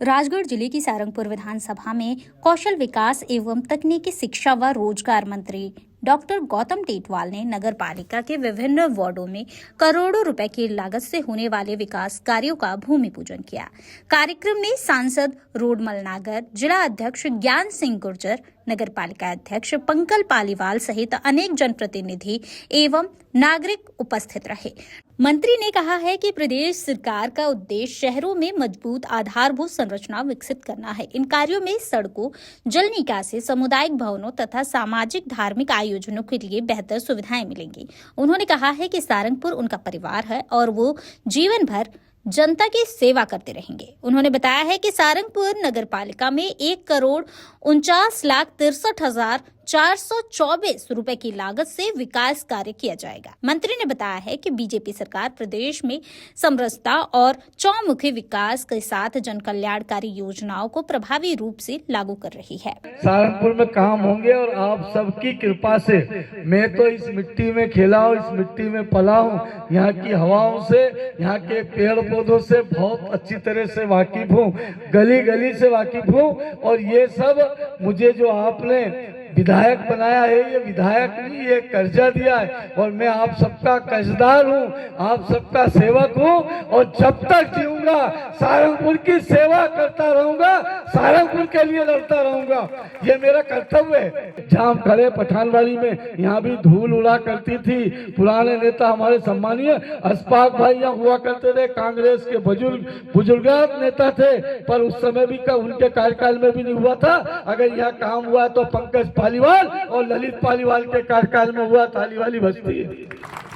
राजगढ़ जिले की सारंगपुर विधानसभा में कौशल विकास एवं तकनीकी शिक्षा व रोजगार मंत्री डॉक्टर गौतम टेटवाल ने नगर पालिका के विभिन्न वार्डों में करोड़ों रुपए की लागत से होने वाले विकास कार्यों का भूमि पूजन किया। कार्यक्रम में सांसद रोडमल नागर, जिला अध्यक्ष ज्ञान सिंह गुर्जर, नगर पालिका अध्यक्ष पंकज पालीवाल सहित अनेक जनप्रतिनिधि एवं नागरिक उपस्थित रहे। मंत्री ने कहा है कि प्रदेश सरकार का उद्देश्य शहरों में मजबूत आधारभूत संरचना विकसित करना है। इन कार्यों में सड़कों, जल निकासी, सामुदायिक भवनों तथा सामाजिक धार्मिक आयोजनों के लिए बेहतर सुविधाएं मिलेंगी। उन्होंने कहा है कि सारंगपुर उनका परिवार है और वो जीवन भर जनता की सेवा करते रहेंगे। उन्होंने बताया है कि सारंगपुर नगर पालिका में 1,49,63,424 रुपए की लागत से विकास कार्य किया जाएगा। मंत्री ने बताया है कि बीजेपी सरकार प्रदेश में समरसता और चौमुखी विकास के साथ जन कल्याणकारी योजनाओं को प्रभावी रूप से लागू कर रही है। सारंगपुर में काम होंगे और आप सबकी कृपा से मैं तो इस मिट्टी में खेला हूँ, इस मिट्टी में पला हूँ, यहाँ की हवाओं से, यहाँ के पेड़ पौधों से बहुत अच्छी तरह से वाकिफ हूँ, गली गली से वाकिफ हूँ। और ये सब मुझे जो आपने विधायक बनाया है, ये विधायक नहीं, ये कर्जा दिया है और मैं आप सबका कर्जदार हूँ, आप सबका सेवक हूँ और जब तक जीऊंगा सारंगपुर की सेवा करता रहूंगा, सारंगपुर के लिए लड़ता रहूंगा, ये मेरा कर्तव्य है। जहाँ खड़े पठानवाड़ी में यहाँ भी धूल उड़ा करती थी, पुराने नेता हमारे सम्मानीय अशफाक भाई यहाँ हुआ करते थे, कांग्रेस के बुजुर्ग नेता थे, पर उस समय भी उनके कार्यकाल में भी नहीं हुआ था। अगर यहाँ काम हुआ तो पंकज पालीवाल और ललित पालीवाल के कार्यकाल में हुआ। ताली वाली बजती है।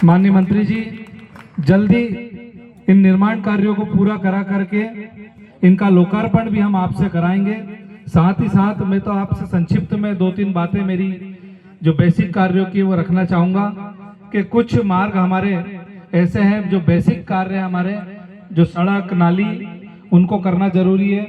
माननीय मंत्री जी, जल्दी इन निर्माण कार्यों को पूरा करा करके इनका लोकार्पण भी हम आपसे कराएंगे। साथ ही साथ मैं तो आपसे संक्षिप्त में 2-3 बातें मेरी जो बेसिक कार्यों की वो रखना चाहूंगा कि कुछ मार्ग हमारे ऐसे हैं जो बेसिक कार्य हमारे, जो सड़क नाली, उनको करना जरूरी है।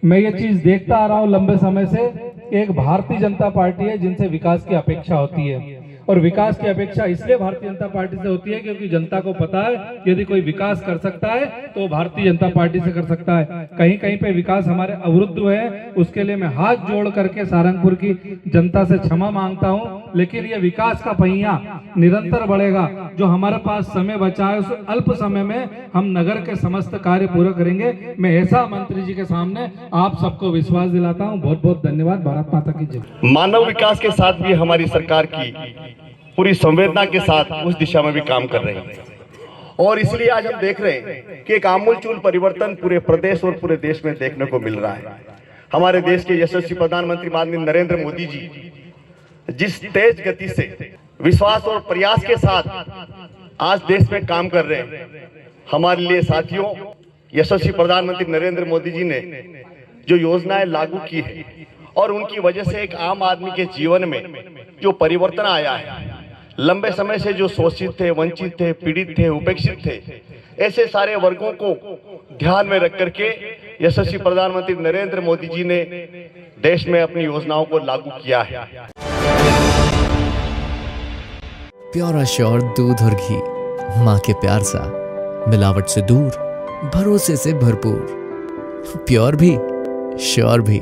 मैं ये चीज देखता आ रहा हूँ लंबे समय से कि एक भारतीय जनता पार्टी है जिनसे विकास की अपेक्षा होती है, और विकास की अपेक्षा इसलिए भारतीय जनता पार्टी से होती है क्योंकि जनता को पता है कि यदि कोई विकास कर सकता है तो वो भारतीय जनता पार्टी से कर सकता है। कहीं कहीं पे विकास हमारे अवरुद्ध हुए हैं, उसके लिए मैं हाथ जोड़ करके सारंगपुर की जनता से क्षमा मांगता हूं, लेकिन ये विकास का पहिया निरंतर बढ़ेगा। जो हमारे पास समय बचा है उस अल्प समय में हम नगर के समस्त कार्य पूरे करेंगे। मैं ऐसा मंत्री जी के सामने आप सबको विश्वास दिलाता हूँ। बहुत बहुत धन्यवाद। भारत माता की जय। मानव विकास के साथ भी हमारी सरकार की पूरी संवेदना के साथ उस दिशा में भी काम कर रहे हैं, और इसलिए आज हम देख रहे हैं कि एक आमूलचूल परिवर्तन पूरे प्रदेश और पूरे देश में देखने को मिल रहा है। हमारे देश के यशस्वी प्रधानमंत्री माननीय नरेंद्र मोदी जी जिस तेज गति से, विश्वास और प्रयास के साथ आज देश में काम कर रहे हैं, हमारे लिए साथियों, यशस्वी प्रधानमंत्री नरेंद्र मोदी जी ने जो योजनाएं लागू की है और उनकी वजह से एक आम आदमी के जीवन में जो परिवर्तन आया है, लंबे समय से जो शोषित थे, वंचित थे, पीड़ित थे, उपेक्षित थे, ऐसे सारे वर्गों को ध्यान में रख करके यशस्वी प्रधानमंत्री नरेंद्र मोदी जी ने देश में अपनी योजनाओं को लागू किया है। प्योर श्योर दूध और घी, माँ के प्यार सा, मिलावट से दूर, भरोसे से भरपूर, प्योर भी श्योर भी।